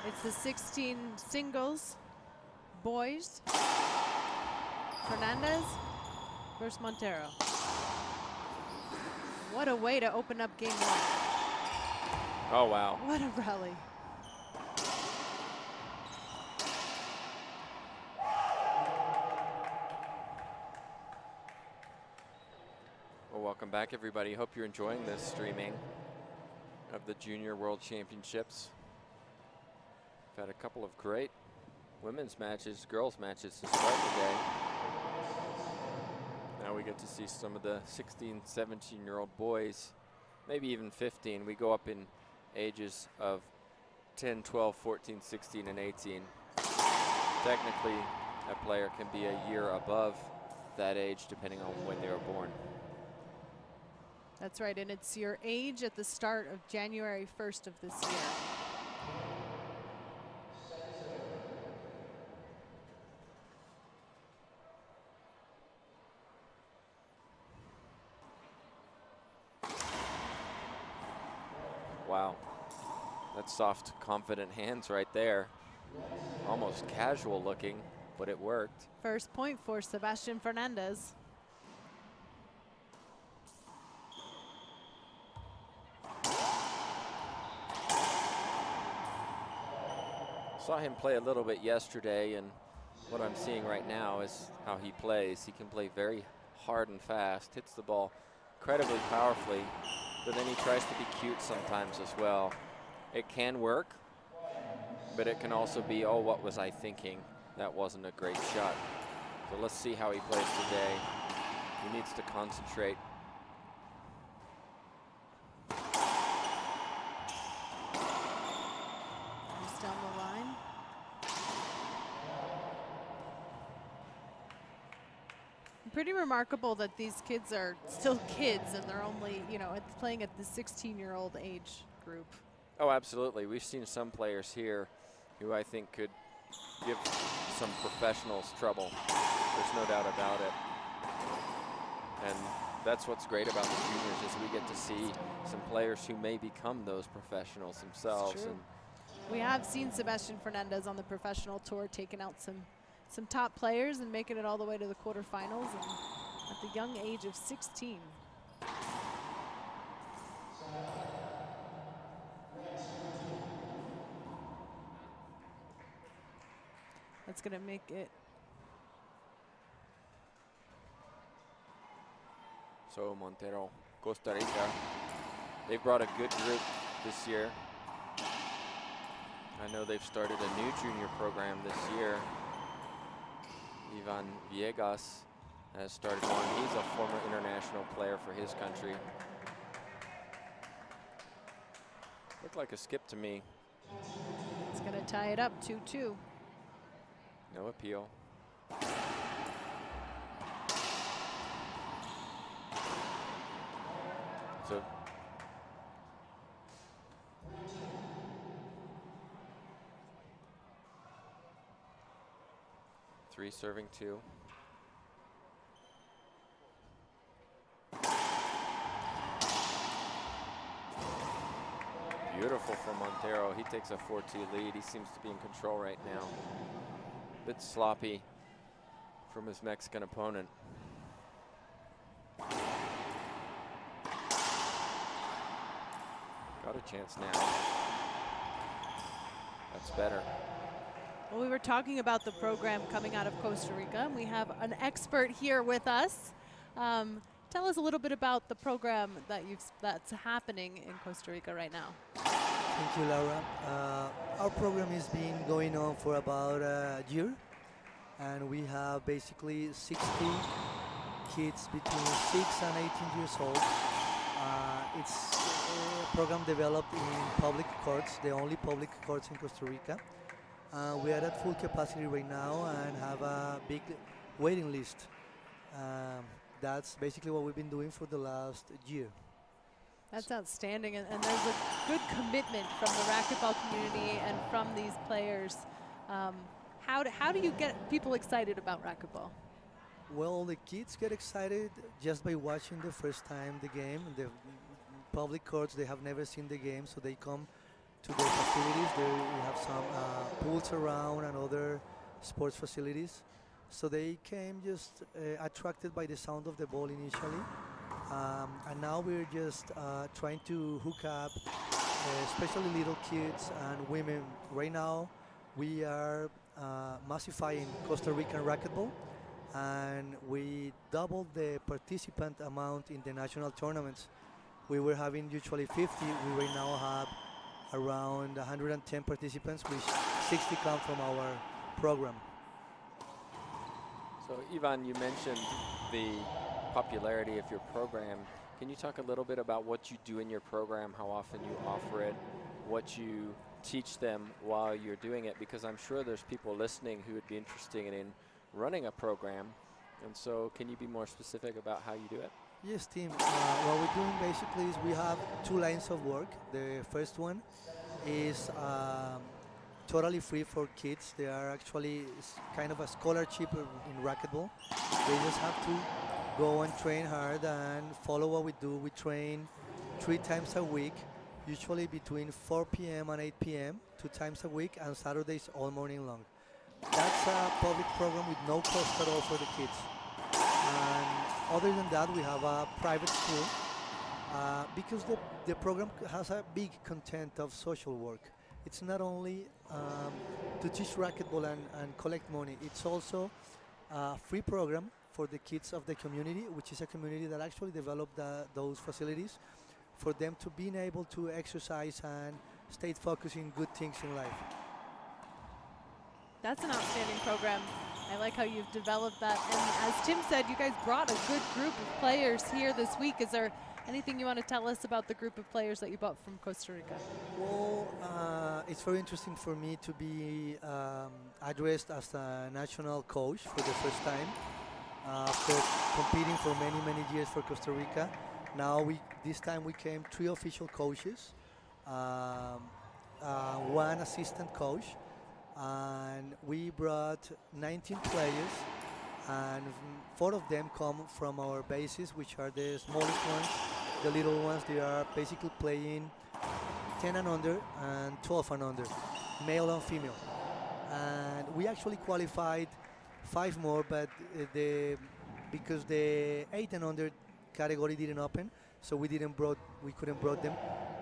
It's the 16 singles boys. Hernandez versus Montero. What a way to open up game one. Oh, wow. What a rally. Well, welcome back, everybody. Hope you're enjoying this streaming of the Junior World Championships. We've had a couple of great women's matches, girls matches to start the day. Now we get to see some of the 16, 17-year-old boys, maybe even 15. We go up in ages of 10, 12, 14, 16, and 18. Technically, a player can be a year above that age depending on when they were born. That's right, and it's your age at the start of January 1st of this year. Wow, that's soft, confident hands right there. Almost casual looking, but it worked. First point for Sebastian Fernandez. Saw him play a little bit yesterday, and what I'm seeing right now is how he plays. He can play very hard and fast, hits the ball incredibly powerfully, but then he tries to be cute sometimes as well. It can work, but it can also be, oh, what was I thinking? That wasn't a great shot. So let's see how he plays today. He needs to concentrate. Just down the line. Pretty remarkable that these kids are still kids and they're only, you know, playing at the 16-year-old age group. Oh, absolutely. We've seen some players here who I think could give some professionals trouble. There's no doubt about it. And that's what's great about the juniors is we get to see some players who may become those professionals themselves. And we have seen Sebastian Fernandez on the professional tour taking out some top players and making it all the way to the quarterfinals and at the young age of 16. That's going to make it. So Montero, Costa Rica, they've brought a good group this year. I know they've started a new junior program this year. Ivan Villegas has started one. He's a former international player for his country. Looked like a skip to me. It's going to tie it up 2-2. No appeal. So three serving two. Beautiful from Montero. He takes a 4-2 lead. He seems to be in control right now. Bit sloppy from his Mexican opponent. Got a chance now. That's better. Well, we were talking about the program coming out of Costa Rica, and we have an expert here with us. Tell us a little bit about the program that's happening in Costa Rica right now. Thank you, Laura. Our program has been going on for about a year, and we have basically 60 kids between 6 and 18 years old. It's a program developed in public courts, the only public courts in Costa Rica. We are at full capacity right now and have a big waiting list. That's basically what we've been doing for the last year. That's outstanding, and there's a good commitment from the racquetball community and from these players. How do you get people excited about racquetball? Well, the kids get excited just by watching the first time the game. The public courts, they have never seen the game, so they come to the facilities. There we have some pools around and other sports facilities. So they came just attracted by the sound of the ball initially. And now we're just trying to hook up, especially little kids and women. Right now, we are massifying Costa Rican racquetball, and we doubled the participant amount in the national tournaments. We were having usually 50. We right now have around 110 participants, which 60 come from our program. So Ivan, you mentioned the popularity of your program. Can you talk a little bit about what you do in your program, how often you offer it, what you teach them while you're doing it? Because I'm sure there's people listening who would be interested in running a program. And so can you be more specific about how you do it? Yes, Tim. What we're doing basically is we have two lines of work. The first one is totally free for kids. They are actually kind of a scholarship in racquetball. They just have to go and train hard and follow what we do. We train 3 times a week, usually between 4 p.m. and 8 p.m., 2 times a week, and Saturdays all morning long. That's a public program with no cost at all for the kids. And other than that, we have a private school because the program has a big content of social work. It's not only to teach racquetball and collect money. It's also a free program for the kids of the community, which is a community that actually developed those facilities for them to be able to exercise and stay focused in good things in life. That's an outstanding program. I like how you've developed that. And as Tim said, you guys brought a good group of players here this week. Is there anything you want to tell us about the group of players that you brought from Costa Rica? Well, it's very interesting for me to be addressed as a national coach for the first time after competing for many, many years for Costa Rica. Now this time we came 3 official coaches, 1 assistant coach, and we brought 19 players, and 4 of them come from our bases, which are the smallest ones, the little ones. They are basically playing 10 and under and 12 and under, male and female. And we actually qualified 5 more, but because the 8 and under category didn't open, so we couldn't brought them.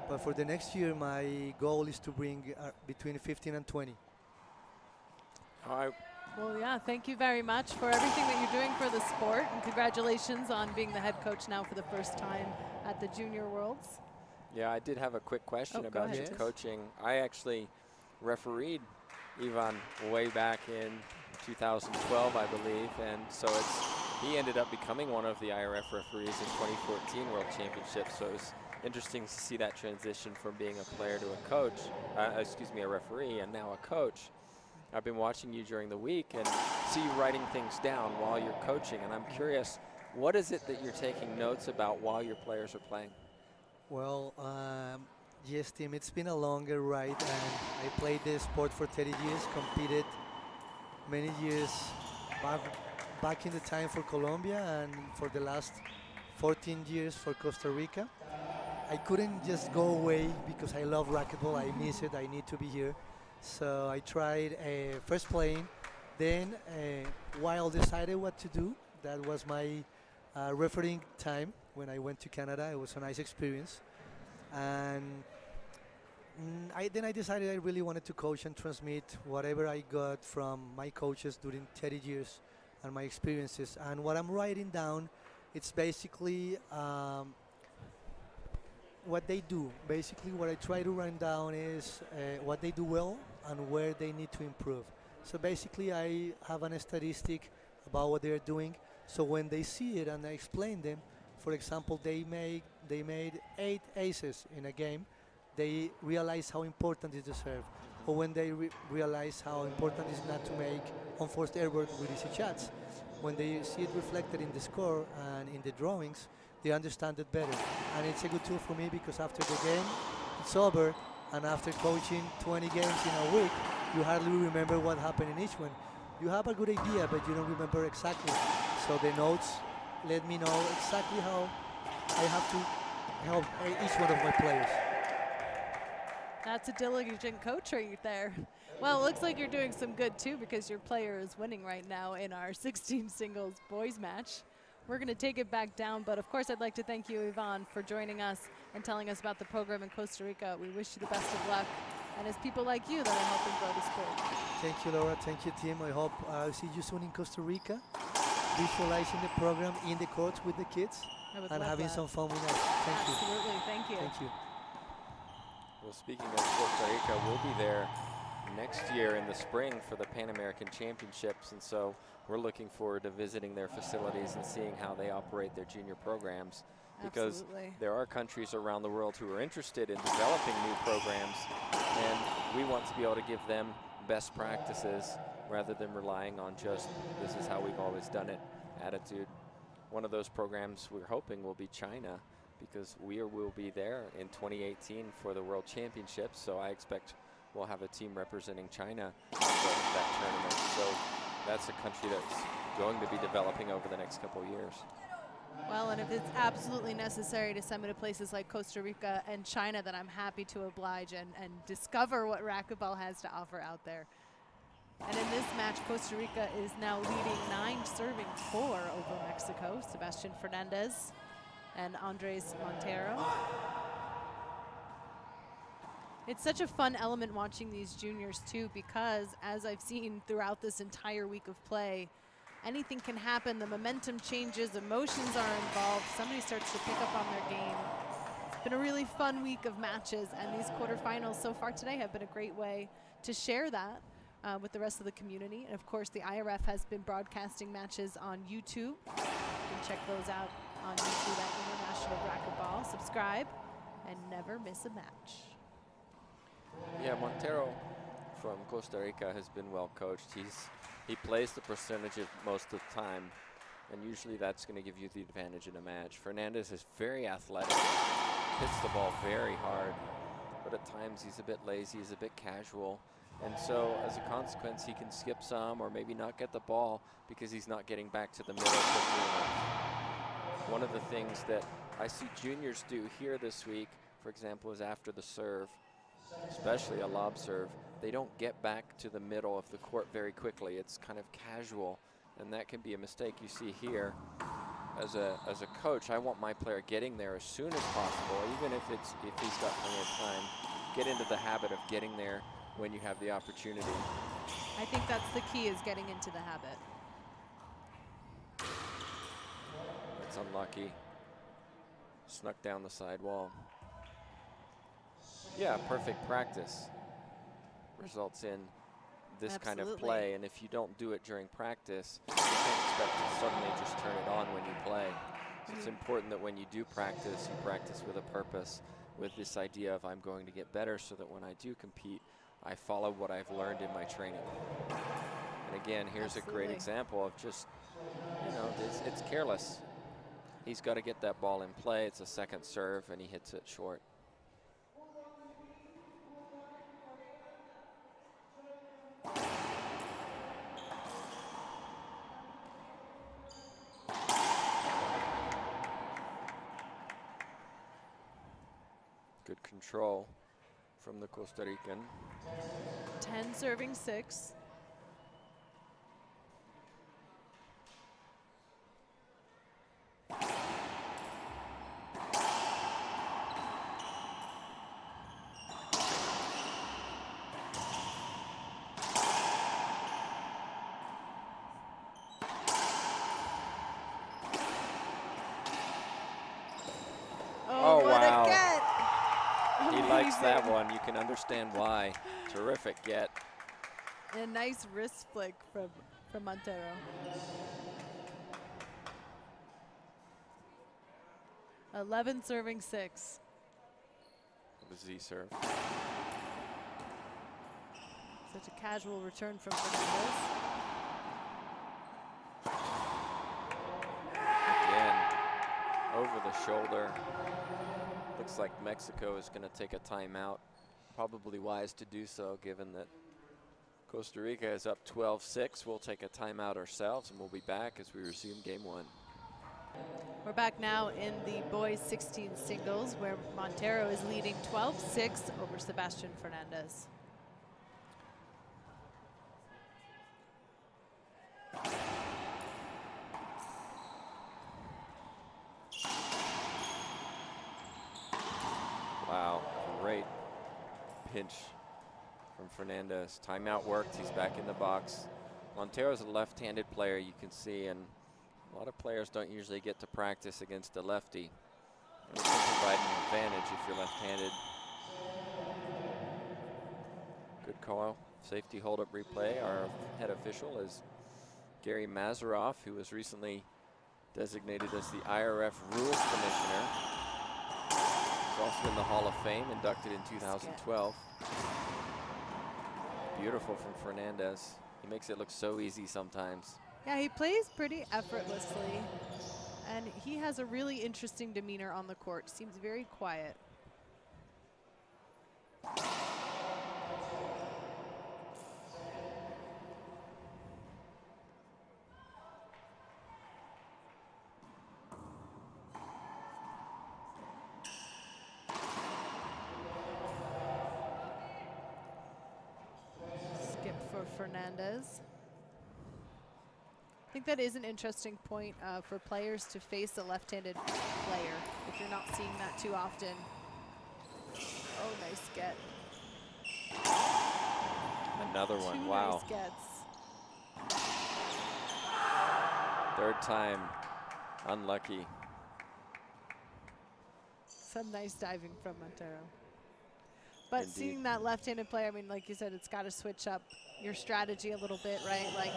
But for the next year, my goal is to bring between 15 and 20. All right. Well, yeah, thank you very much for everything that you're doing for the sport, and congratulations on being the head coach now for the first time at the Junior Worlds. Yeah, I did have a quick question about your Yes. coaching. I actually refereed Ivan way back in 2012, I believe, and so he ended up becoming one of the IRF referees in 2014 World Championship. So it's interesting to see that transition from being a player to a coach, a referee, and now a coach. I've been watching you during the week and see you writing things down while you're coaching, and I'm curious, what is it that you're taking notes about while your players are playing? Well, yes, Tim, it's been a longer ride, and I played this sport for 30 years, competed many years back in the time for Colombia, and for the last 14 years for Costa Rica. I couldn't just go away because I love racquetball. I miss it. I need to be here. So I tried first playing, then while decided what to do, that was my refereeing time when I went to Canada. It was a nice experience. And then I decided I really wanted to coach and transmit whatever I got from my coaches during 30 years and my experiences. And what I'm writing down, it's basically what they do. Basically what I try to write down is what they do well and where they need to improve. So basically I have a statistic about what they're doing, so when they see it and I explain them, for example, they made 8 aces in a game, they realize how important is the serve. Or when they realize how important it is not to make unforced errors with easy shots. When they see it reflected in the score and in the drawings, they understand it better. And it's a good tool for me because after the game, it's over, and after coaching 20 games in a week, you hardly remember what happened in each one. You have a good idea, but you don't remember exactly. So the notes let me know exactly how I have to help each one of my players. That's a diligent coach right there. Well, it looks like you're doing some good too, because your player is winning right now in our 16 singles boys match. We're going to take it back down, but of course I'd like to thank you, Yvonne, for joining us and telling us about the program in Costa Rica. We wish you the best of luck, and it's people like you that are helping grow the sport. Thank you, Laura. Thank you, team. I hope I'll see you soon in Costa Rica, visualizing the program in the court with the kids and having some fun with us. Thank you. Absolutely. Thank you. Thank you. Well, speaking of Costa Rica, we'll be there next year in the spring for the Pan American Championships, and so we're looking forward to visiting their facilities and seeing how they operate their junior programs, because there are countries around the world who are interested in developing new programs, and we want to be able to give them best practices rather than relying on just this is how we've always done it attitude. One of those programs we're hoping will be China, because we will be there in 2018 for the World Championships, so I expect we'll have a team representing China at that tournament. So that's a country that's going to be developing over the next couple of years. Well, and if it's absolutely necessary to send me to places like Costa Rica and China, then I'm happy to oblige and discover what racquetball has to offer out there. And in this match, Costa Rica is now leading 9-4 over Mexico. Sebastian Hernandez and Andres Montero. It's such a fun element watching these juniors too, because as I've seen throughout this entire week of play, anything can happen. The momentum changes, emotions are involved, somebody starts to pick up on their game. It's been a really fun week of matches, and these quarterfinals so far today have been a great way to share that with the rest of the community. And of course, the IRF has been broadcasting matches on YouTube. You can check those out on YouTube at International Racquetball. Subscribe and never miss a match. Yeah, Montero from Costa Rica has been well coached. He plays the percentage of most of the time, and usually that's going to give you the advantage in a match. Hernandez is very athletic, hits the ball very hard, but at times he's a bit lazy, he's a bit casual, and so as a consequence he can skip some or maybe not get the ball because he's not getting back to the middle quickly enough. One of the things that I see juniors do here this week, for example, is after the serve, especially a lob serve, they don't get back to the middle of the court very quickly. It's kind of casual, and that can be a mistake you see here. As a coach, I want my player getting there as soon as possible, even if he's got plenty of time. Get into the habit of getting there when you have the opportunity. I think that's the key, is getting into the habit. It's unlucky. Snuck down the side wall. Yeah, perfect practice results in this kind of play, and if you don't do it during practice, you can't expect to suddenly just turn it on when you play. So it's important that when you do practice, you practice with a purpose, with this idea of I'm going to get better so that when I do compete, I follow what I've learned in my training. And again, here's a great example of just, you know, it's careless. He's got to get that ball in play. It's a second serve, and he hits it short. Good control from the Costa Rican. 10-6. Oh, wow. He likes that one. You can understand why. Terrific get. And a nice wrist flick from Montero. (11-6). The Z serve. Such a casual return from Hernandez. Again, over the shoulder. Looks like Mexico is going to take a timeout. Probably wise to do so, given that Costa Rica is up 12-6. We'll take a timeout ourselves, and we'll be back as we resume game one. We're back now in the boys 16 singles where Montero is leading 12-6 over Sebastian Fernandez. Wow, great pinch from Fernandez. Timeout worked, he's back in the box. Montero's a left-handed player, you can see, and a lot of players don't usually get to practice against a lefty. It can provide an advantage if you're left-handed. Good call. Safety hold-up replay. Our head official is Gary Mazeroff, who was recently designated as the IRF Rules Commissioner. He's also in the Hall of Fame, inducted in 2012. Beautiful from Fernandez. He makes it look so easy sometimes. Yeah, he plays pretty effortlessly, and he has a really interesting demeanor on the court. Seems very quiet. Skip for Fernandez. I think that is an interesting point for players to face a left-handed player if you're not seeing that too often. Oh, nice get. Another one, Two wow. nice gets. Third time, unlucky. Some nice diving from Montero. But Indeed. seeing that left-handed player, I mean, like you said, it's got to switch up your strategy a little bit, right? Like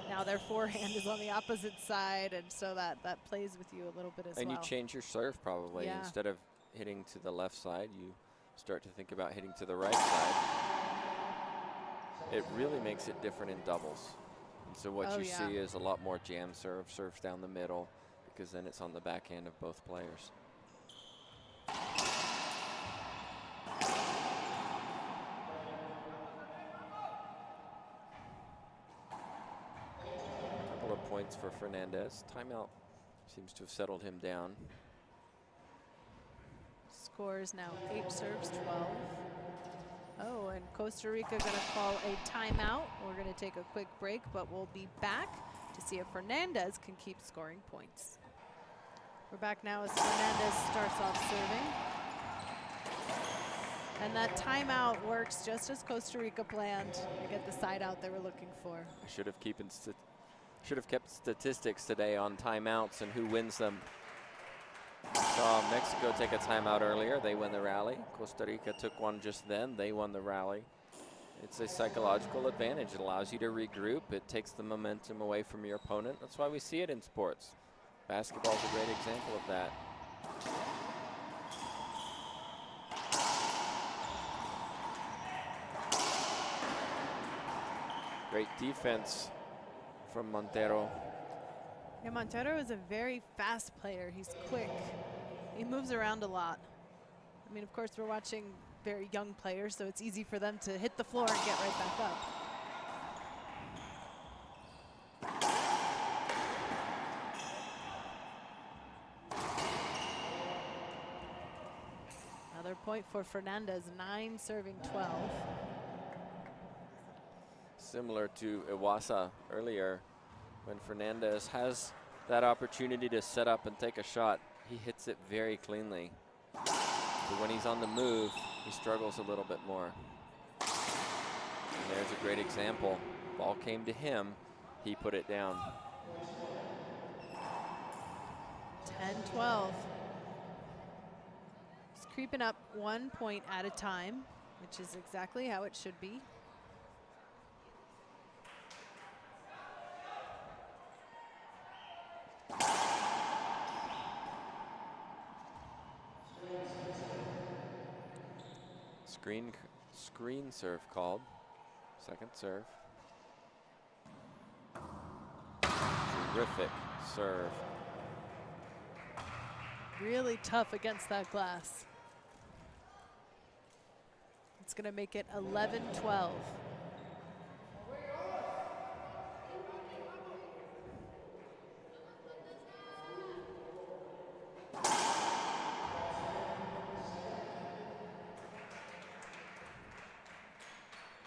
now their forehand is on the opposite side, and so that plays with you a little bit as well. And you change your serve probably. Yeah. Instead of hitting to the left side, you start to think about hitting to the right side. It really makes it different in doubles. And so what you see is a lot more jam serves down the middle, because then it's on the backhand of both players. Couple of points for Fernandez. Timeout seems to have settled him down. Score is now 8 serves, 12. Oh, and Costa Rica going to call a timeout. We're going to take a quick break, but we'll be back to see if Fernandez can keep scoring points. We're back now as Hernandez starts off serving. And that timeout works just as Costa Rica planned. They get the side out they were looking for. I should have kept statistics today on timeouts and who wins them. Saw Mexico take a timeout earlier. They win the rally. Costa Rica took one just then. They won the rally. It's a psychological advantage. It allows you to regroup. It takes the momentum away from your opponent. That's why we see it in sports. Basketball is a great example of that. Great defense from Montero. Yeah, Montero is a very fast player. He's quick. He moves around a lot. I mean, of course, we're watching very young players, so it's easy for them to hit the floor and get right back up. Another point for Fernandez, 9 serving 12. Similar to Iwasa earlier, when Fernandez has that opportunity to set up and take a shot, he hits it very cleanly. But when he's on the move, he struggles a little bit more. And there's a great example. Ball came to him, he put it down. 10-12. He's creeping up 1 point at a time, which is exactly how it should be. Screen serve called. Second serve. Terrific serve. Really tough against that glass. It's going to make it 11-12.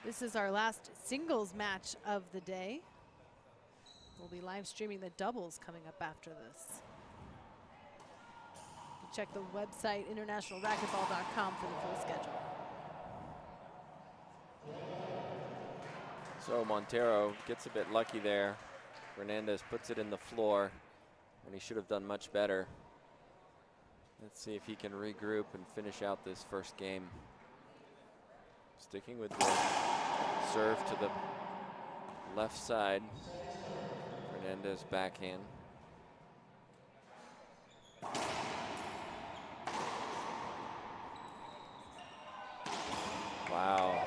This is our last singles match of the day. We'll be live streaming the doubles coming up after this. You can check the website internationalracquetball.com for the full schedule. So Montero gets a bit lucky there. Hernandez puts it in the floor, and he should have done much better. Let's see if he can regroup and finish out this first game. Sticking with the serve to the left side. Hernandez backhand. Wow.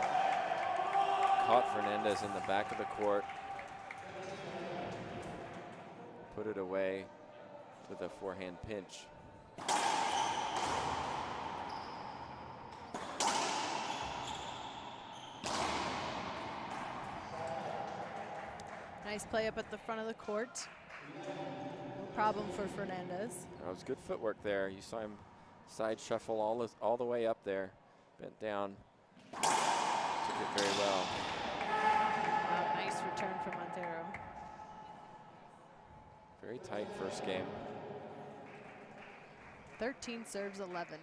Caught Hernandez in the back of the court. Put it away with a forehand pinch. Nice play up at the front of the court. No problem for Hernandez. That was good footwork there. You saw him side shuffle all the way up there. Bent down. Took it very well. Wow, nice return from Montero. Very tight first game. 13 serves 11.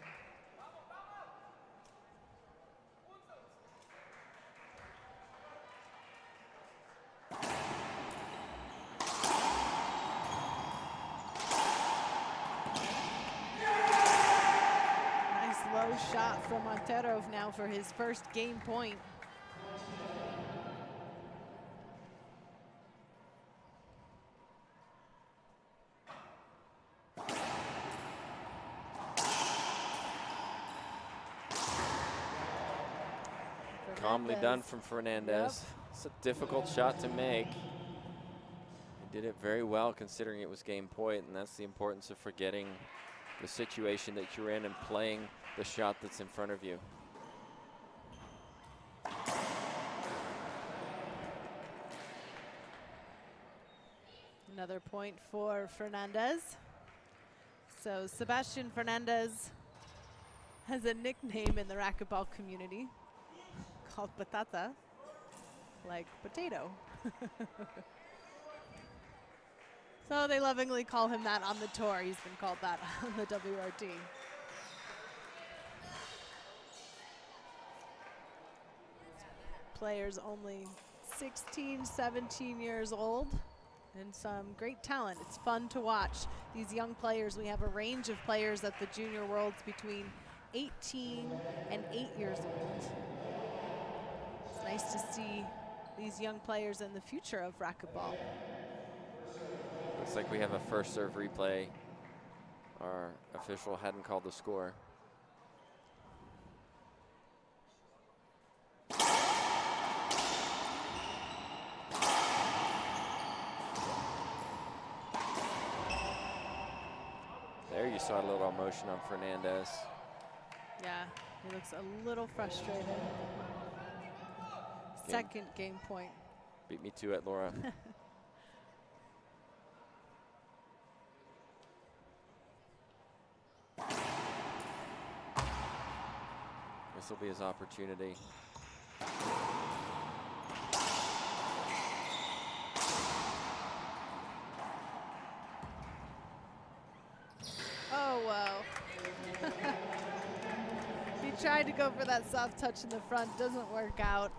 Low shot from Montero now for his first game point. Calmly done from Hernandez. Yep. It's a difficult shot to make. He did it very well considering it was game point, and that's the importance of forgetting the situation that you're in and playing the shot that's in front of you. Another point for Hernandez. So Sebastian Hernandez has a nickname in the racquetball community called Patata, like potato. So they lovingly call him that on the tour. He's been called that on the WRT. Players only 16, 17 years old, and some great talent. It's fun to watch these young players. We have a range of players at the Junior Worlds between 18 and 8 years old. It's nice to see these young players in the future of racquetball. Looks like we have a first serve replay. Our official hadn't called the score. There you saw a little emotion on Hernandez. Yeah, he looks a little frustrated. Second game point. Beat me to it, Laura. This will be his opportunity. Oh, wow. He tried to go for that soft touch in the front, doesn't work out.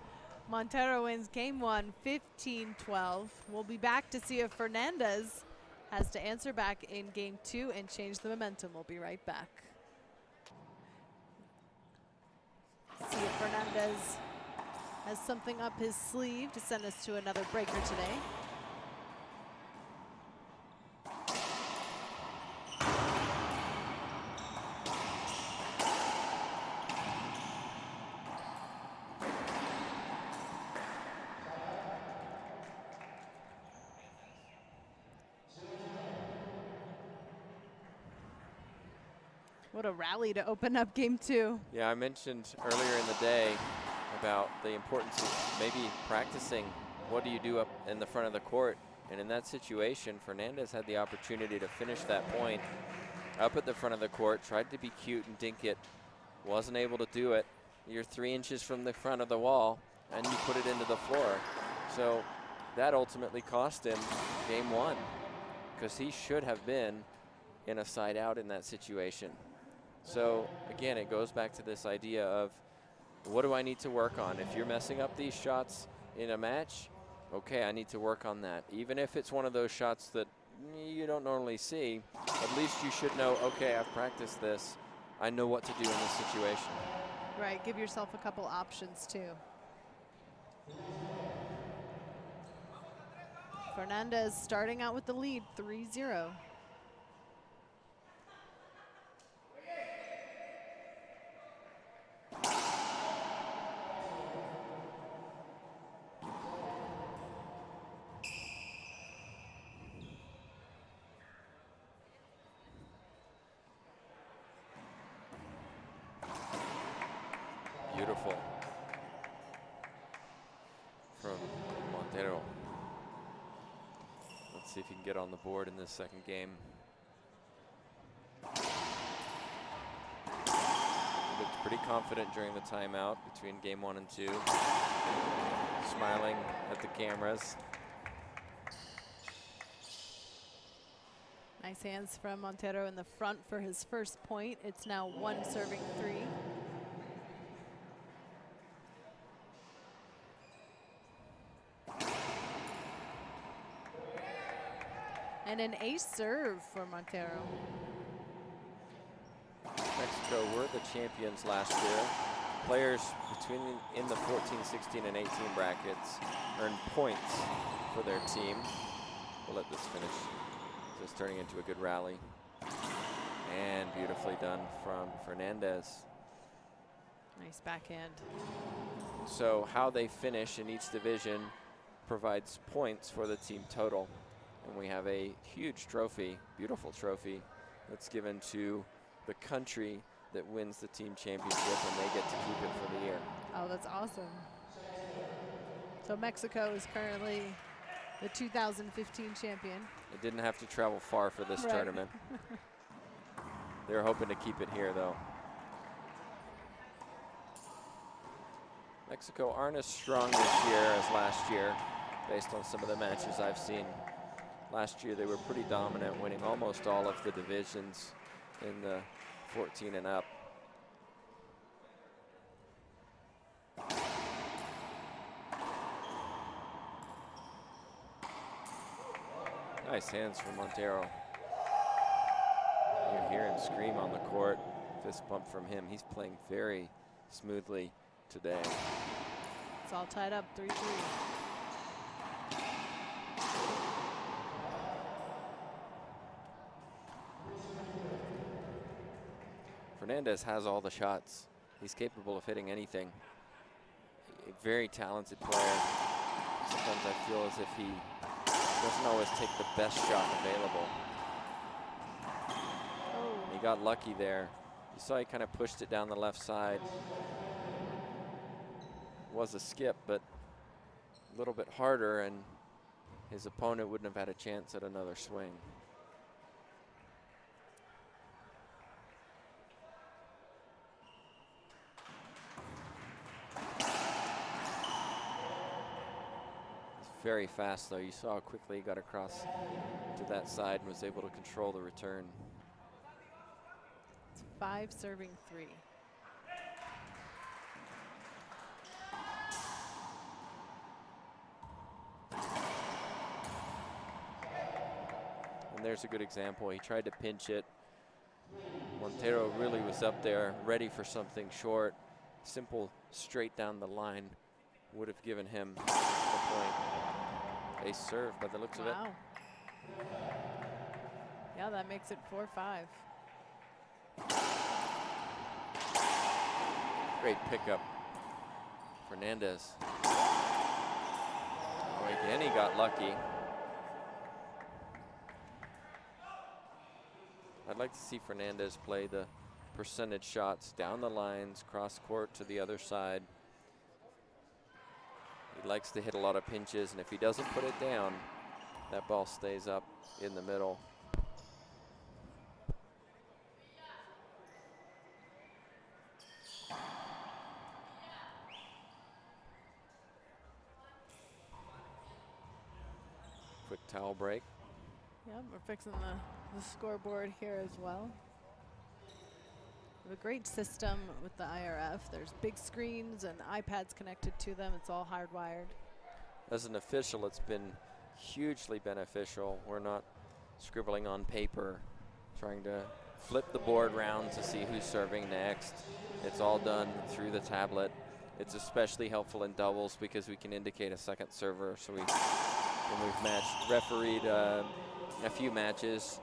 Montero wins game one, 15-12. We'll be back to see if Hernandez has to answer back in game two and change the momentum. We'll be right back. See if Hernandez has something up his sleeve to send us to another breaker today. What a rally to open up game two. Yeah, I mentioned earlier in the day about the importance of maybe practicing what do you do up in the front of the court. And in that situation, Hernandez had the opportunity to finish that point up at the front of the court, tried to be cute and dink it, wasn't able to do it. You're 3 inches from the front of the wall. and you put it into the floor. So that ultimately cost him game 1, because he should have been in a side out in that situation. So again, it goes back to this idea of, what do I need to work on? If you're messing up these shots in a match, okay, I need to work on that. Even if it's one of those shots that you don't normally see, at least you should know, okay, I've practiced this. I know what to do in this situation. Right, give yourself a couple options too. Hernandez starting out with the lead, 3-0. Beautiful from Montero. Let's see if he can get on the board in this second game. Looked pretty confident during the timeout between game 1 and 2. Smiling at the cameras. Nice hands from Montero in the front for his first point. It's now 1 serving 3. And an ace serve for Montero. Mexico were the champions last year. Players in the 14, 16, and 18 brackets earned points for their team. We'll let this finish. Just turning into a good rally. And beautifully done from Hernandez. Nice backhand. So how they finish in each division provides points for the team total. And we have a huge trophy, beautiful trophy, that's given to the country that wins the team championship, and they get to keep it for the year. Oh, that's awesome. So Mexico is currently the 2015 champion. It didn't have to travel far for this tournament. They're hoping to keep it here, though. Mexico aren't as strong this year as last year, based on some of the matches I've seen. Last year they were pretty dominant, winning almost all of the divisions in the 14 and up. Nice hands from Montero. You hear him scream on the court. Fist bump from him. He's playing very smoothly today. It's all tied up, 3-3. Hernandez has all the shots. He's capable of hitting anything. A very talented player. Sometimes I feel as if he doesn't always take the best shot available. Oh. He got lucky there. You saw he kind of pushed it down the left side. It was a skip, but a little bit harder, and his opponent wouldn't have had a chance at another swing. Very fast, though. You saw how quickly he got across to that side and was able to control the return. It's 5 serving 3. And there's a good example. He tried to pinch it. Montero really was up there, ready for something short. Simple, straight down the line would have given him the point. Ace serve by the looks of it. Wow. Yeah, that makes it 4-5. Great pickup. Hernandez. Oh, again, he got lucky. I'd like to see Hernandez play the percentage shots down the lines, cross court to the other side. He likes to hit a lot of pinches, and if he doesn't put it down, that ball stays up in the middle. towel break. Yep, we're fixing the scoreboard here as well. We have a great system with the IRF. There's big screens and iPads connected to them. It's all hardwired. As an official, it's been hugely beneficial. We're not scribbling on paper, trying to flip the board around to see who's serving next. It's all done through the tablet. It's especially helpful in doubles because we can indicate a second server. So when we've refereed a few matches,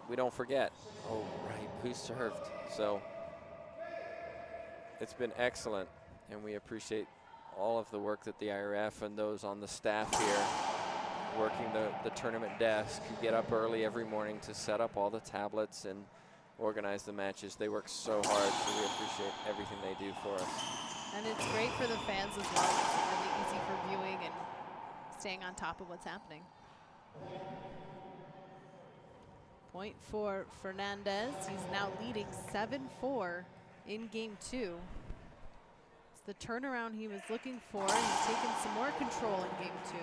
we don't forget, oh, right, who served. So it's been excellent, and we appreciate all of the work that the IRF and those on the staff here working the tournament desk who get up early every morning to set up all the tablets and organize the matches. They work so hard, so we appreciate everything they do for us. And it's great for the fans as well. It's really easy for viewing and staying on top of what's happening. Point for Hernandez. He's now leading 7-4 in game 2. It's the turnaround he was looking for. He's taken some more control in game 2.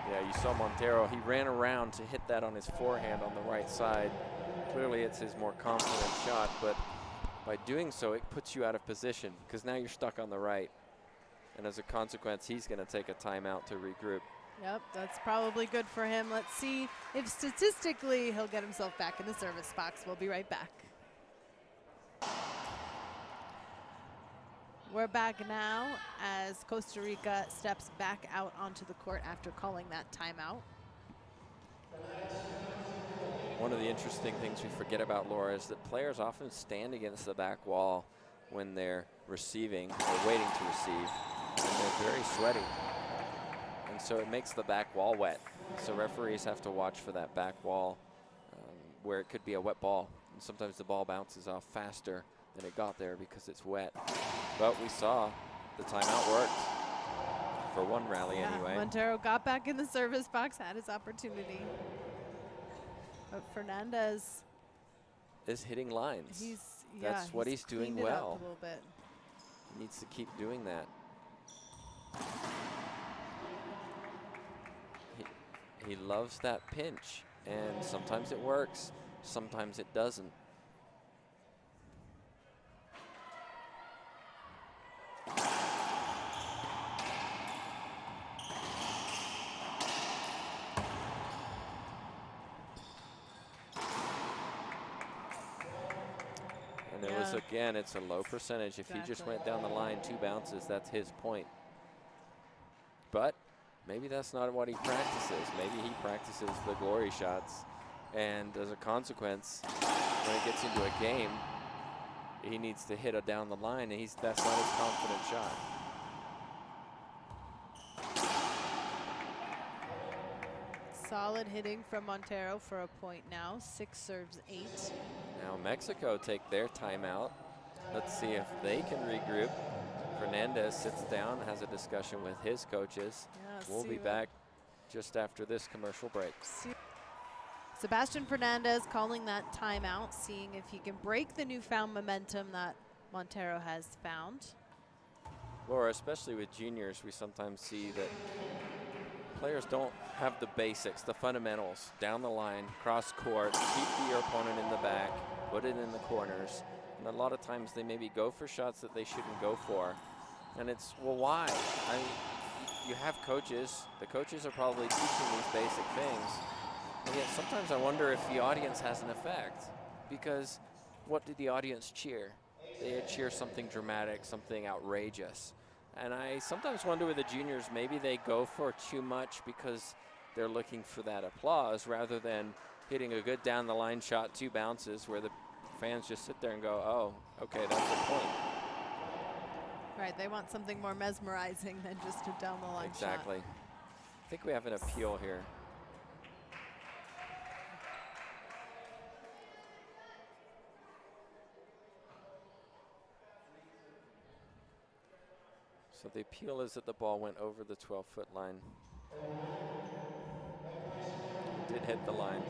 Yeah, you saw Montero. He ran around to hit that on his forehand on the right side. Clearly it's his more confident shot, but by doing so, it puts you out of position because now you're stuck on the right. And as a consequence, he's going to take a timeout to regroup. Yep, that's probably good for him. Let's see if statistically he'll get himself back in the service box. We'll be right back. We're back now as Costa Rica steps back out onto the court after calling that timeout. One of the interesting things we forget about, Laura, is that players often stand against the back wall when they're receiving or waiting to receive, and they're very sweaty. And so it makes the back wall wet. So referees have to watch for that back wall where it could be a wet ball. And sometimes the ball bounces off faster than it got there because it's wet. But we saw the timeout worked for one rally anyway. Montero got back in the service box, had his opportunity. But Hernandez is hitting lines. That's what he's doing well. A little bit. He needs to keep doing that. He loves that pinch, and sometimes it works, sometimes it doesn't. And it was, again, it's a low percentage. If he just went down the line 2 bounces, that's his point. But maybe that's not what he practices. Maybe he practices the glory shots. And as a consequence, when it gets into a game, he needs to hit it down the line, and that's not his confident shot. Solid hitting from Montero for a point now. 6 serves 8. Now Mexico take their timeout. Let's see if they can regroup. Hernandez sits down, has a discussion with his coaches. Yeah, we'll be back just after this commercial break. Sebastian Hernandez calling that timeout, seeing if he can break the newfound momentum that Montero has found. Laura, especially with juniors, we sometimes see that players don't have the basics, the fundamentals, down the line, cross court, keep your opponent in the back, put it in the corners. And a lot of times they maybe go for shots that they shouldn't go for. And it's, well, why? You have coaches. The coaches are probably teaching these basic things. And yet sometimes I wonder if the audience has an effect. Because what did the audience cheer? They cheer something dramatic, something outrageous. And I sometimes wonder with the juniors, maybe they go for too much because they're looking for that applause rather than hitting a good down the line shot, 2 bounces, where the fans just sit there and go, oh, okay, that's the point. Right, they want something more mesmerizing than just a down the line shot. Exactly. I think we have an appeal here. So the appeal is that the ball went over the 12-foot line. It did hit the line.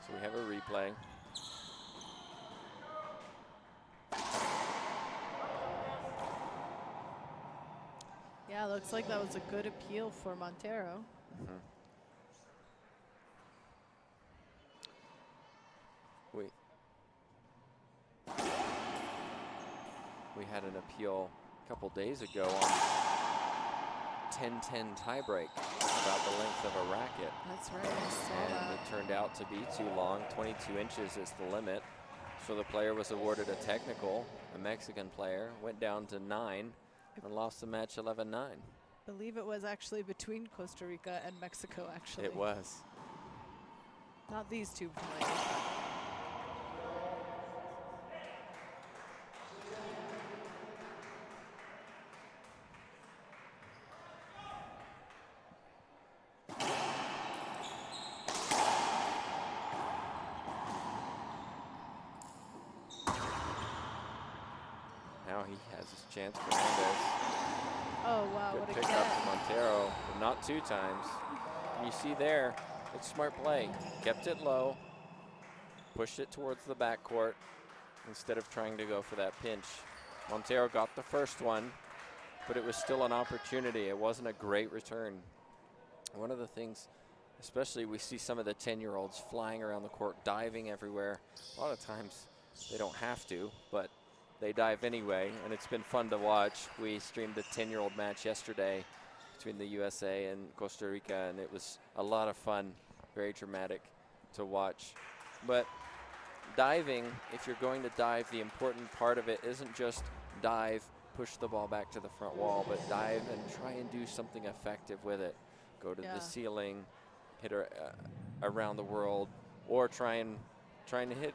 So we have a replay. Yeah, looks like that was a good appeal for Montero. Mm-hmm. We had an appeal a couple days ago on 10-10 tiebreak about the length of a racket. That's right, I saw that. And it turned out to be too long. 22 inches is the limit. So the player was awarded a technical, a Mexican player, went down to 9 and lost the match 11-9. I believe it was actually between Costa Rica and Mexico, actually. It was. Not these two players. Now he has his chance. Hernandez. Oh, wow, Good what a pick get. up from Montero, but not 2 times. And you see there, it's smart play. Kept it low, pushed it towards the backcourt instead of trying to go for that pinch. Montero got the first one, but it was still an opportunity. It wasn't a great return. One of the things, especially we see some of the 10-year-olds flying around the court, diving everywhere. A lot of times they don't have to, but they dive anyway, and it's been fun to watch. We streamed a 10-year-old match yesterday between the USA and Costa Rica, and it was a lot of fun, very dramatic to watch. But diving, if you're going to dive, the important part of it isn't just dive, push the ball back to the front wall, but dive and try and do something effective with it. Go to the ceiling, hit around the world, or trying to hit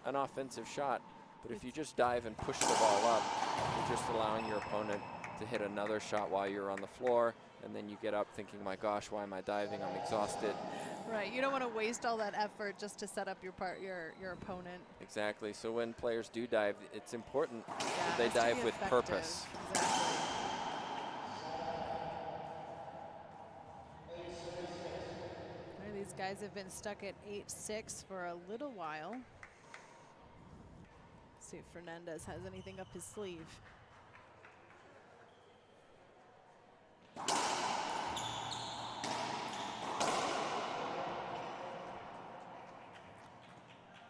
an offensive shot. But if you just dive and push the ball up, you're just allowing your opponent to hit another shot while you're on the floor, and then you get up thinking, my gosh, why am I diving? I'm exhausted. Right, you don't want to waste all that effort just to set up your opponent. Exactly, so when players do dive, it's important that it they has to dive be with effective. purpose. Exactly. These guys have been stuck at 8-6 for a little while. See if Hernandez has anything up his sleeve.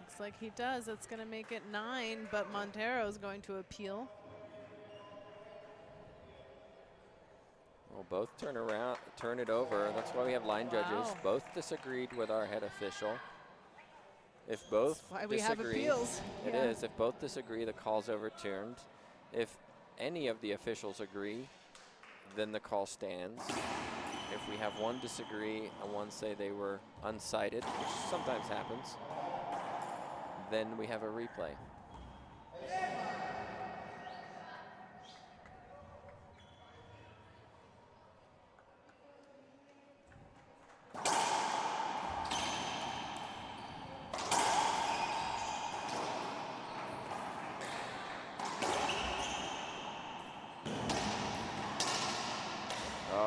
Looks like he does. That's going to make it 9, but Montero's going to appeal. Well, both turn it over. That's why we have line judges. Both disagreed with our head official. If both That's why we have appeals. It is. If both disagree, the call's overturned. If any of the officials agree, then the call stands. If we have one disagree and one say they were unsighted, which sometimes happens, then we have a replay.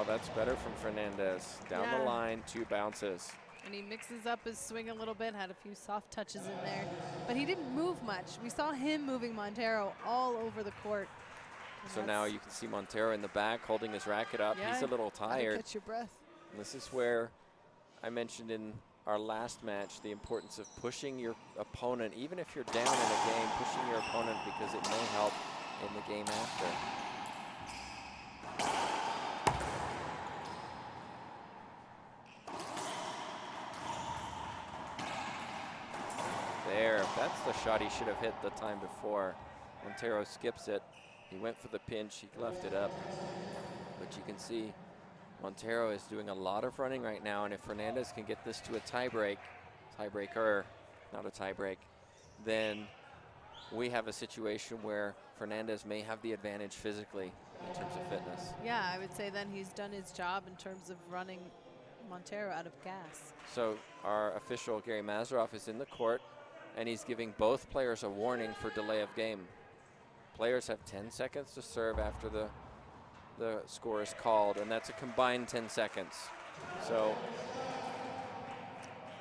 That's better from Hernandez. Down the line, 2 bounces. And he mixes up his swing a little bit, had a few soft touches in there, but he didn't move much. We saw him moving Montero all over the court. So now you can see Montero in the back holding his racket up. He's a little tired. Catch your breath. And this is where I mentioned in our last match the importance of pushing your opponent, even if you're down in a game, pushing your opponent because it may help in the game after. There, that's the shot he should have hit the time before. Montero skips it. He went for the pinch, he left it up. But you can see Montero is doing a lot of running right now, and if Hernandez can get this to a tiebreaker, not a tiebreak, then we have a situation where Hernandez may have the advantage physically in terms of fitness. Yeah, I would say then he's done his job in terms of running Montero out of gas. So our official, Gary Mazeroff, is in the court, and he's giving both players a warning for delay of game. Players have 10 seconds to serve after the score is called, and that's a combined 10 seconds. So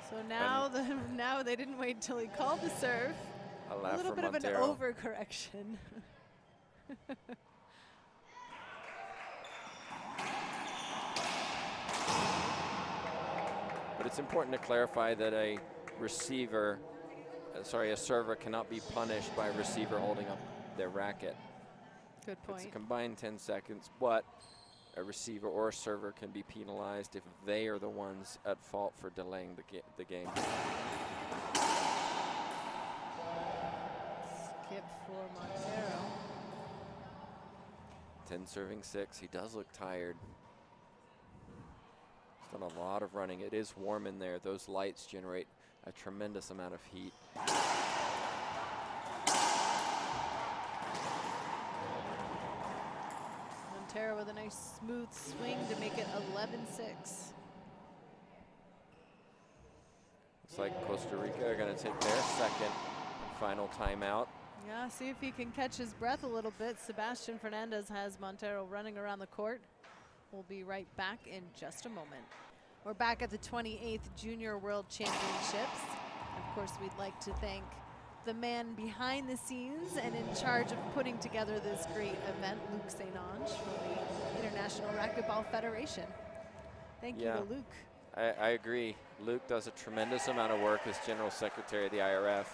So now, now they didn't wait till he called to serve. A little bit Montero. of an overcorrection. But it's important to clarify that a receiver, a server cannot be punished by a receiver holding up their racket. Good point. It's a combined 10 seconds, but a receiver or a server can be penalized if they are the ones at fault for delaying the game. Skip for Montero. 10 serving 6. He does look tired. He's done a lot of running. It is warm in there. Those lights generate a tremendous amount of heat. Montero with a nice smooth swing to make it 11-6. Looks like Costa Rica are going to take their second and final timeout. Yeah, see if he can catch his breath a little bit. Sebastian Fernandez has Montero running around the court. We'll be right back in just a moment. We're back at the 28th Junior World Championships. Of course, we'd like to thank the man behind the scenes and in charge of putting together this great event, Luc St. Ange from the International Racquetball Federation. Thank you to Luc. I agree. Luc does a tremendous amount of work as General Secretary of the IRF.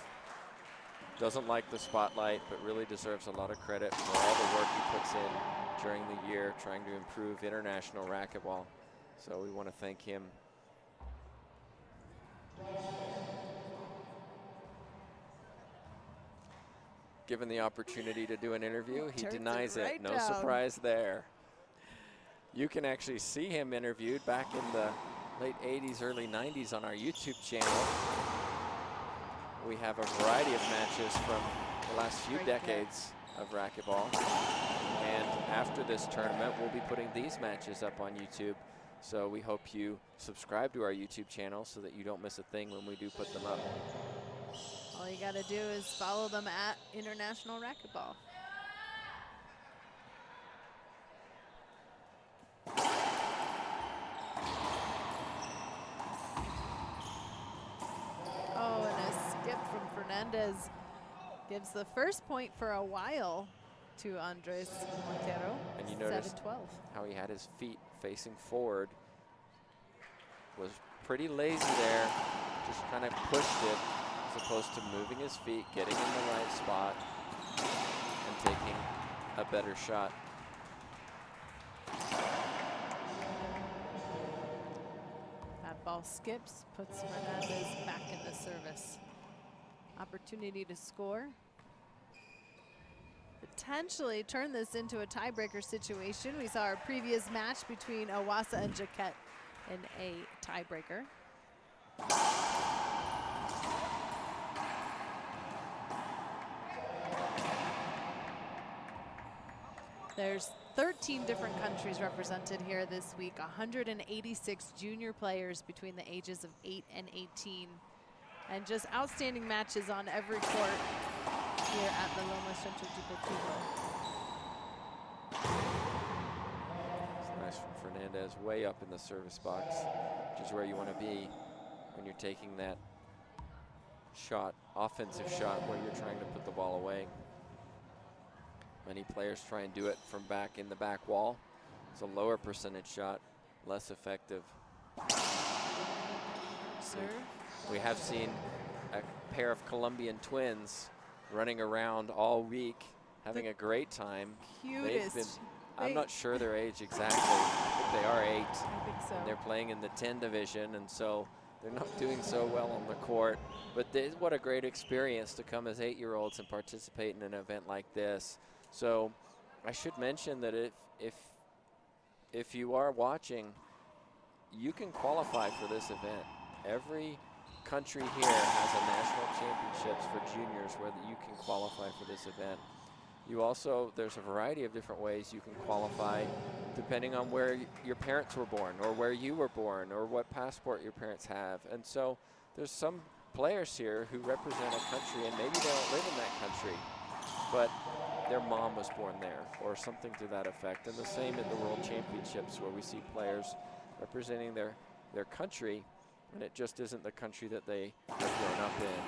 Doesn't like the spotlight, but really deserves a lot of credit for all the work he puts in during the year trying to improve international racquetball. So we want to thank him. Given the opportunity to do an interview, he denies it. No surprise there. You can actually see him interviewed back in the late 80s, early 90s on our YouTube channel. We have a variety of matches from the last few decades of racquetball. And after this tournament, we'll be putting these matches up on YouTube. So we hope you subscribe to our YouTube channel so that you don't miss a thing when we do put them up. All you got to do is follow them at International Racquetball. Oh, and a skip from Fernandez gives the first point for a while to Andres Montero. And you notice 7-12. how he had his feet facing forward. Was pretty lazy there, just kind of pushed it as opposed to moving his feet, getting in the right spot, and taking a better shot. That ball skips, puts Hernandez back in the service. Opportunity to score. Potentially turn this into a tiebreaker situation. We saw our previous match between Awasa and Jaquette in a tiebreaker. There's 13 different countries represented here this week, 186 junior players between the ages of 8 and 18. And just outstanding matches on every court here at the Loma Centro Deportivo. It's nice from Fernandez, way up in the service box, which is where you want to be when you're taking that shot, offensive shot, where you're trying to put the ball away. Many players try and do it from back in the back wall. It's a lower percentage shot, less effective. Serve. We have seen a pair of Colombian twins running around all week, having a great time. Cutest. I'm not sure their age exactly. I think they are 8. I think so. And they're playing in the 10 division, and so they're not doing so well on the court. But what a great experience to come as 8-year-olds and participate in an event like this. So I should mention that if you are watching, you can qualify for this event. Every country here has a national championships for juniors where you can qualify for this event. You also, there's a variety of different ways you can qualify depending on where your parents were born or where you were born or what passport your parents have. And so there's some players here who represent a country and maybe they don't live in that country, but their mom was born there or something to that effect. And the same in the World Championships where we see players representing their country and it just isn't the country that they have grown up in.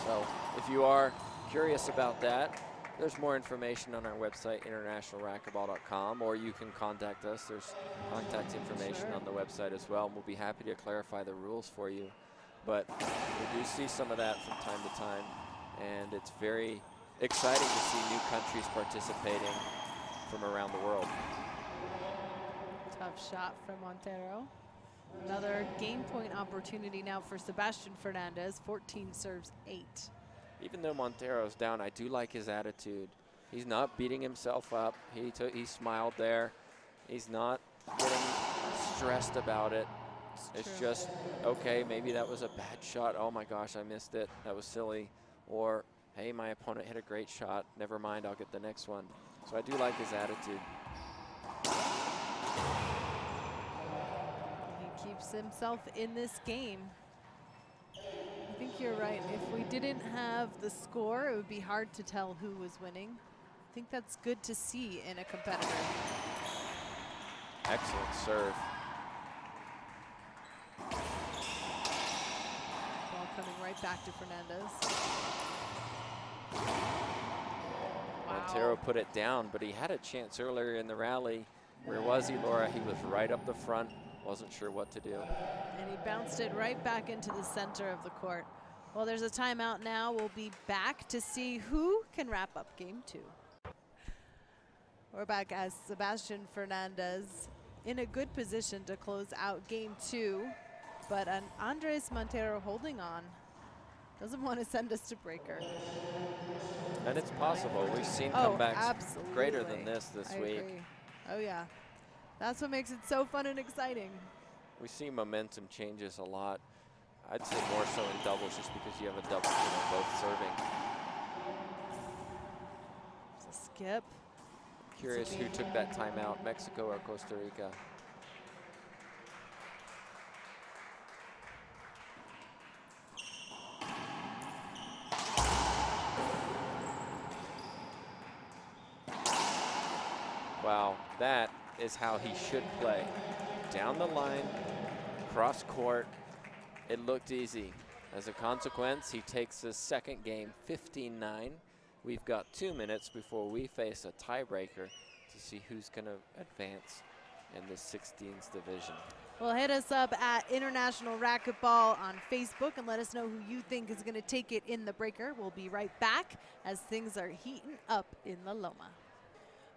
So if you are curious about that, there's more information on our website, internationalracquetball.com, or you can contact us. There's contact information on the website as well, and we'll be happy to clarify the rules for you. But we do see some of that from time to time, and it's very exciting to see new countries participating from around the world. Tough shot from Montero. Another game point opportunity now for Sebastian Fernandez. 14 serves 8. Even though Montero's down, I do like his attitude. He's not beating himself up. He smiled there. He's not getting stressed about it. It's just, okay, maybe that was a bad shot. Oh my gosh, I missed it. That was silly. Or, hey, my opponent hit a great shot. Never mind, I'll get the next one. So I do like his attitude. He keeps himself in this game. I think you're right. If we didn't have the score, it would be hard to tell who was winning. I think that's good to see in a competitor. Excellent serve. Ball coming right back to Fernandez. Wow. Montero put it down, but he had a chance earlier in the rally. Where was he, Laura? He was right up the front. Wasn't sure what to do. And he bounced it right back into the center of the court. Well, there's a timeout now. We'll be back to see who can wrap up game 2. We're back as Sebastian Fernandez in a good position to close out game 2. But Andres Montero holding on. Doesn't want to send us to breaker. And it's possible. We've seen comebacks greater than this week. Agree. Oh, yeah. That's what makes it so fun and exciting. We see momentum changes a lot. I'd say more so in doubles just because you have a double, both serving. It's a skip. Curious who took that timeout, Mexico or Costa Rica? Wow, that is how he should play. Down the line, cross court. It looked easy. As a consequence, he takes his second game 15-9. We've got 2 minutes before we face a tiebreaker to see who's going to advance in the 16s division. Well, hit us up at International Racquetball on Facebook and let us know who you think is going to take it in the breaker. We'll be right back as things are heating up in the Loma.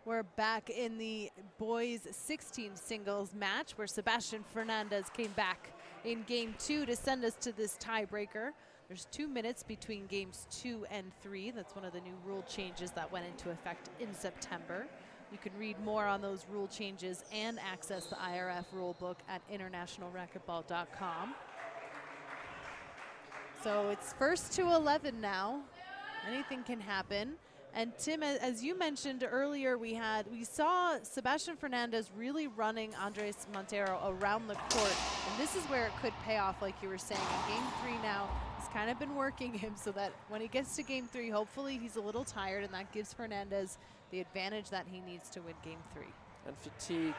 We're back in the boys 16 singles match where Sebastian Fernandez came back in game 2 to send us to this tiebreaker. There's 2 minutes between games 2 and 3. That's one of the new rule changes that went into effect in September. You can read more on those rule changes and access the IRF rule book at internationalracquetball.com. So it's first to 11 now. Anything can happen. And Tim, as you mentioned earlier, we saw Sebastian Fernandez really running Andres Montero around the court. And this is where it could pay off, like you were saying. In game 3 now, he's kind of been working him so that when he gets to game 3, hopefully he's a little tired, and that gives Fernandez the advantage that he needs to win game 3. And fatigue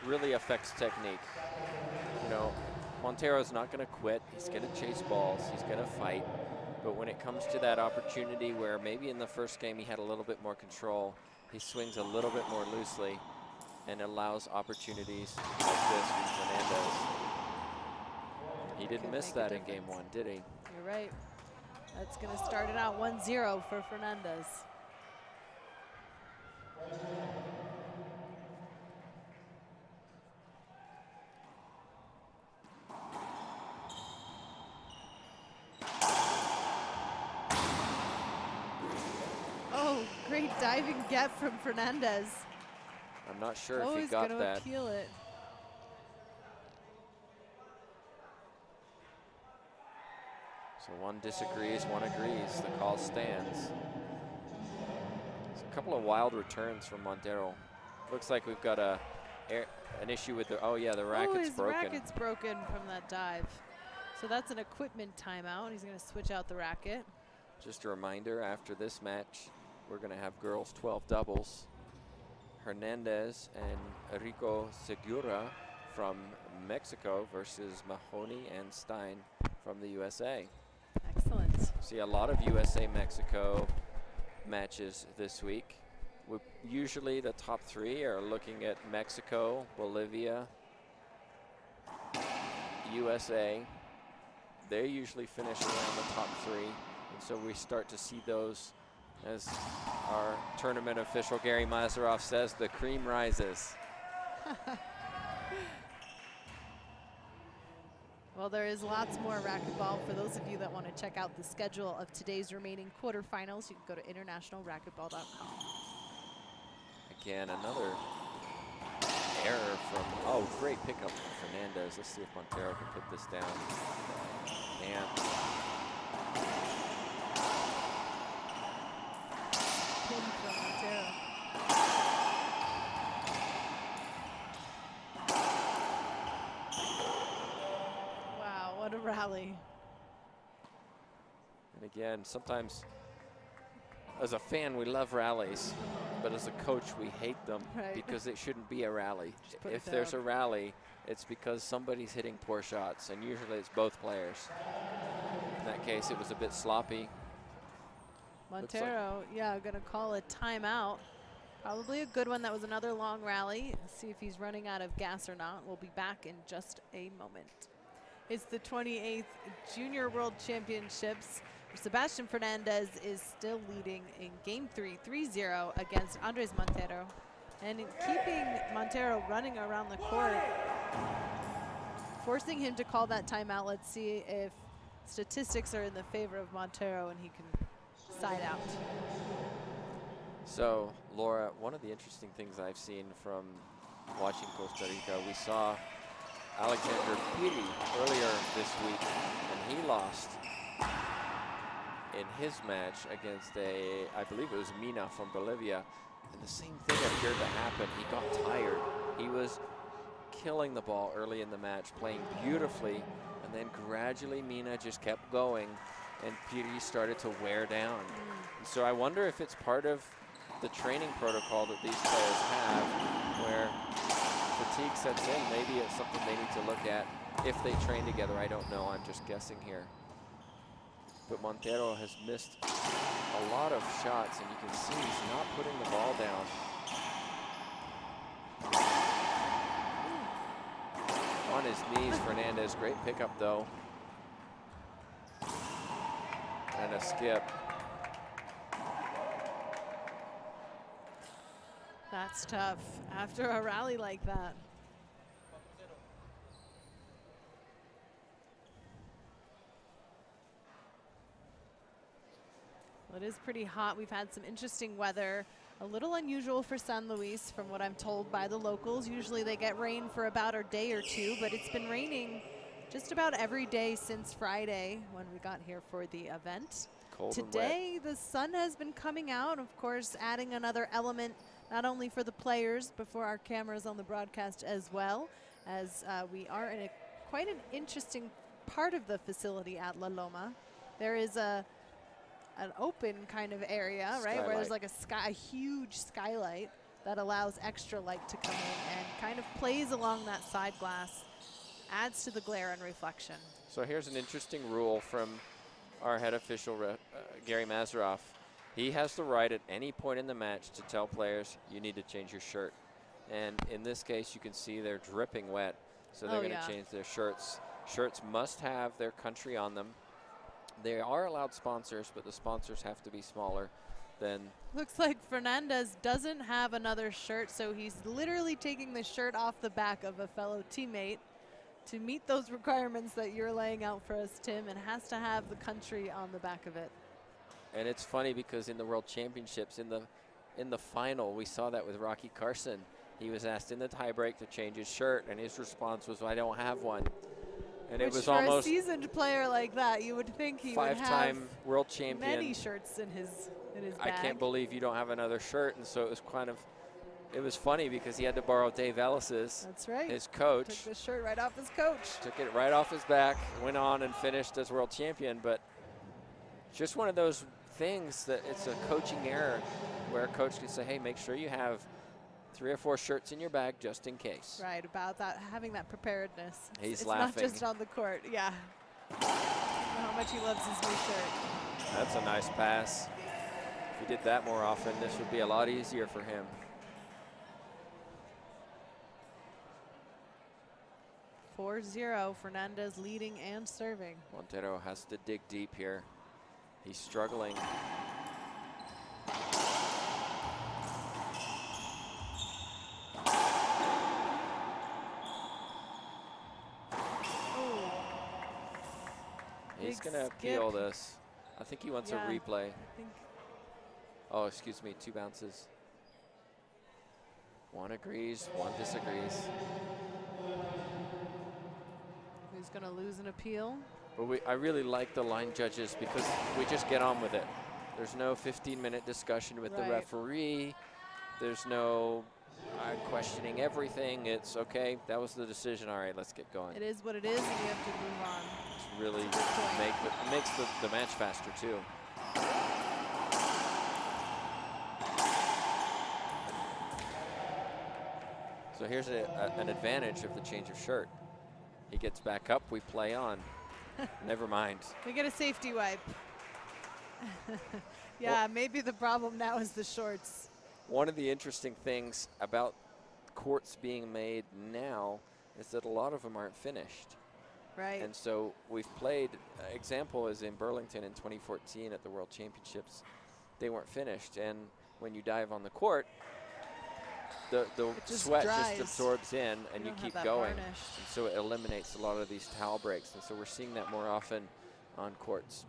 really affects technique. Montero's not going to quit. He's going to chase balls. He's going to fight. But when it comes to that opportunity where maybe in the first game he had a little bit more control, he swings a little bit more loosely and allows opportunities like this from Fernandez. He didn't miss that in game 1, did he? You're right. That's going to start it out 1-0 for Fernandez. Great diving get from Fernandez. I'm not sure if he got that. He's going to appeal it. So one disagrees, one agrees. The call stands. There's a couple of wild returns from Montero. Looks like we've got an issue with the, the racket's broken. His racket's broken from that dive. So that's an equipment timeout. He's going to switch out the racket. Just a reminder, after this match, we're going to have girls 12 doubles. Hernandez and Rico Segura from Mexico versus Mahoney and Stein from the USA. Excellent. See a lot of USA-Mexico matches this week. Usually the top 3 are looking at Mexico, Bolivia, USA. They usually finish around the top 3. And so we start to see those, as our tournament official Gary Mazeroff says, the cream rises. Well, there is lots more racquetball. For those of you that want to check out the schedule of today's remaining quarterfinals, you can go to internationalracquetball.com. Again, another error from, oh, great pickup from Hernandez. Let's see if Montero can put this down. And Pin from Montero. Wow, what a rally. And again, sometimes as a fan, we love rallies, but as a coach, we hate them because it shouldn't be a rally. If there's a rally, it's because somebody's hitting poor shots, and usually it's both players. In that case, it was a bit sloppy. Montero, yeah, gonna call a timeout. Probably a good one. That was another long rally. Let's see if he's running out of gas or not. We'll be back in just a moment. It's the 28th Junior World Championships. Sebastian Fernandez is still leading in game 3, 3-0 against Andres Montero. And in keeping Montero running around the court, forcing him to call that timeout. Let's see if statistics are in the favor of Montero and he can side out. So, Laura, one of the interesting things I've seen from watching Costa Rica, we saw Alexander Piri earlier this week, and he lost in his match against I believe it was Mina from Bolivia. And the same thing appeared to happen. He got tired. He was killing the ball early in the match, playing beautifully, and then gradually Mina just kept going, and Piri started to wear down. So I wonder if it's part of the training protocol that these players have, where fatigue sets in. Maybe it's something they need to look at if they train together. I don't know. I'm just guessing here. But Montero has missed a lot of shots, and you can see he's not putting the ball down. On his knees, Fernandez. Great pickup, though. And a skip. That's tough after a rally like that. Well, it is pretty hot. We've had some interesting weather. A little unusual for San Luis from what I'm told by the locals. Usually they get rain for about a day or two, but it's been raining just about every day since Friday when we got here for the event. Cold Today, the sun has been coming out, of course, adding another element, not only for the players, but for our cameras on the broadcast as well, as we are in quite an interesting part of the facility at La Loma. There is an open kind of area, right, where there's like a huge skylight that allows extra light to come in and kind of plays along that side glass, adds to the glare and reflection. So here's an interesting rule from our head official, Gary Mazeroff. He has the right at any point in the match to tell players, you need to change your shirt. And in this case, you can see they're dripping wet, so they're going to change their shirts. Shirts must have their country on them. They are allowed sponsors, but the sponsors have to be smaller than... Looks like Fernandez doesn't have another shirt, so he's literally taking the shirt off the back of a fellow teammate to meet those requirements that you're laying out for us, Tim, and has to have the country on the back of it. And it's funny because in the World Championships, in the final, we saw that with Rocky Carson. He was asked in the tiebreak to change his shirt, and his response was, I don't have one. And it was for almost a seasoned player like that, you would think he would have five-time world champion. Many shirts in his bag. I can't believe you don't have another shirt. And so it was it was funny because he had to borrow Dave Ellis's. That's right. His coach. Took the shirt right off his coach. Took it right off his back, went on and finished as world champion. But just one of those things that it's a coaching error where a coach can say, hey, make sure you have 3 or 4 shirts in your bag just in case. Right, about that, having that preparedness. He's it's laughing. not just on the court, yeah. I know how much he loves his new shirt. That's a nice pass. If he did that more often, this would be a lot easier for him. 4-0, Fernandez leading and serving. Montero has to dig deep here. He's struggling. He's going to appeal this. I think he wants a replay. Oh, excuse me, 2 bounces. 1 agrees, 1 disagrees. Who's going to lose an appeal? But I really like the line judges because we just get on with it. There's no 15-minute discussion with the referee. There's no questioning everything. It's okay, that was the decision. All right, let's get going. It is what it is, and you have to move on. It's really makes the match faster, too. So here's an advantage of the change of shirt. He gets back up, we play on. Never mind. We get a safety wipe. Yeah, well, maybe the problem now is the shorts. One of the interesting things about courts being made now is that a lot of them aren't finished. Right. And so we've played, example is in Burlington in 2014 at the World Championships. They weren't finished, and when you dive on the court, the sweat just absorbs in, and you keep going. And so it eliminates a lot of these towel breaks, and so we're seeing that more often on courts.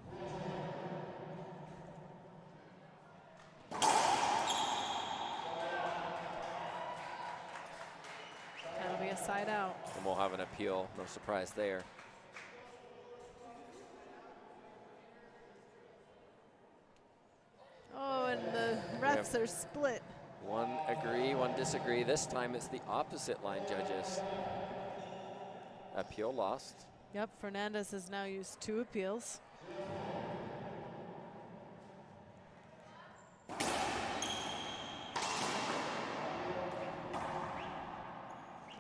That'll be a side out. And we'll have an appeal, no surprise there. Oh, and the refs are split. 1 agree, 1 disagree. This time it's the opposite line judges. Appeal lost. Yep, Fernandez has now used 2 appeals.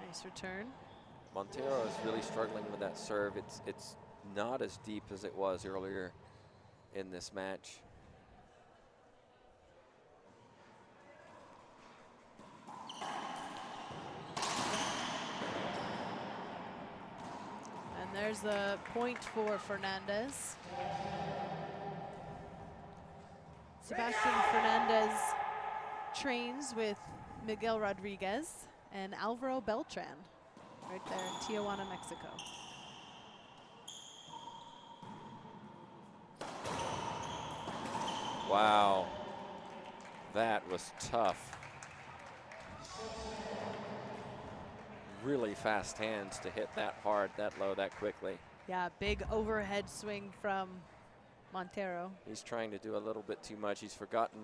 Nice return. Montero is really struggling with that serve. It's not as deep as it was earlier in this match. There's the point for Fernandez. Sebastian Fernandez trains with Miguel Rodriguez and Alvaro Beltran right there in Tijuana, Mexico. Wow, that was tough. Really fast hands to hit that hard, that low, that quickly. Yeah, big overhead swing from Montero. He's trying to do a little bit too much. He's forgotten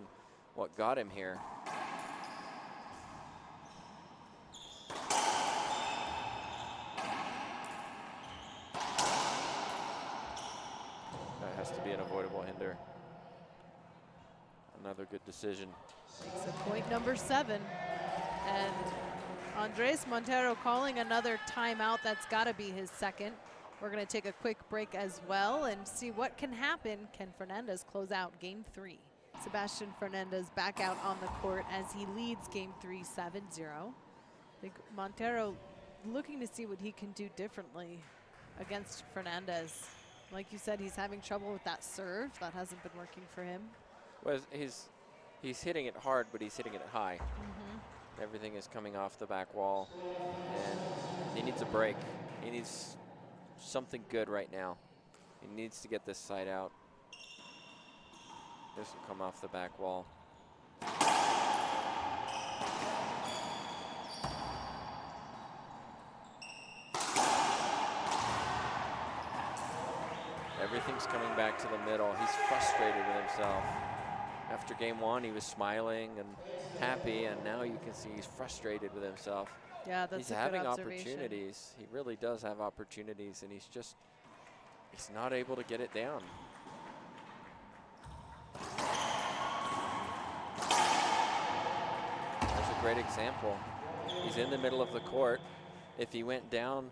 what got him here. That has to be an avoidable hinder. Another good decision. Makes it point number 7. And Andres Montero calling another timeout. That's got to be his second. We're going to take a quick break as well and see what can happen. Can Fernandez close out game 3? Sebastian Fernandez back out on the court as he leads game 3 7-0. I think Montero looking to see what he can do differently against Fernandez. Like you said, he's having trouble with that serve. That hasn't been working for him. Well, he's hitting it hard, but he's hitting it high. Everything is coming off the back wall, and he needs a break. He needs something good right now. He needs to get this side out. This will come off the back wall. Everything's coming back to the middle. He's frustrated with himself. After game 1, he was smiling and happy, and now you can see he's frustrated with himself. Yeah, that's he's having opportunities. He really does have opportunities, and he's not able to get it down. There's a great example. He's in the middle of the court. If he went down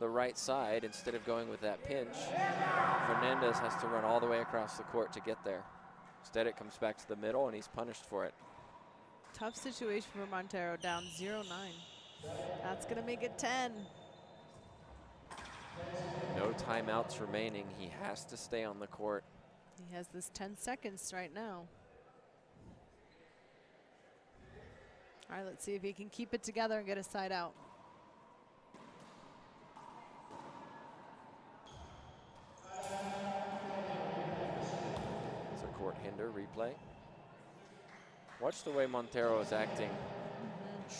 the right side instead of going with that pinch, Hernandez has to run all the way across the court to get there. Instead, it comes back to the middle, and he's punished for it. Tough situation for Montero, down 0-9. That's going to make it 10. No timeouts remaining. He has to stay on the court. He has this 10 seconds right now. All right, let's see if he can keep it together and get a side out. It's a court hinder replay. Watch the way Montero is acting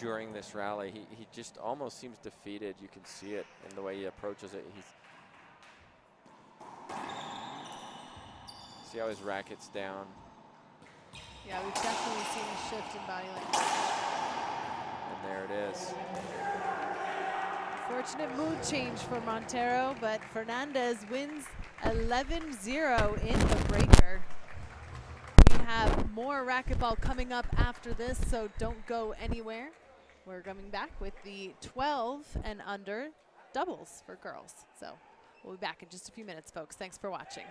during this rally. He just almost seems defeated. You can see it in the way he approaches it. See how his racket's down. Yeah, we've definitely seen a shift in body language. And there it is. Fortunate mood change for Montero, but Hernandez wins 11-0 in the breaker. We have more racquetball coming up after this, so don't go anywhere. We're coming back with the 12 and under doubles for girls. So we'll be back in just a few minutes, folks. Thanks for watching.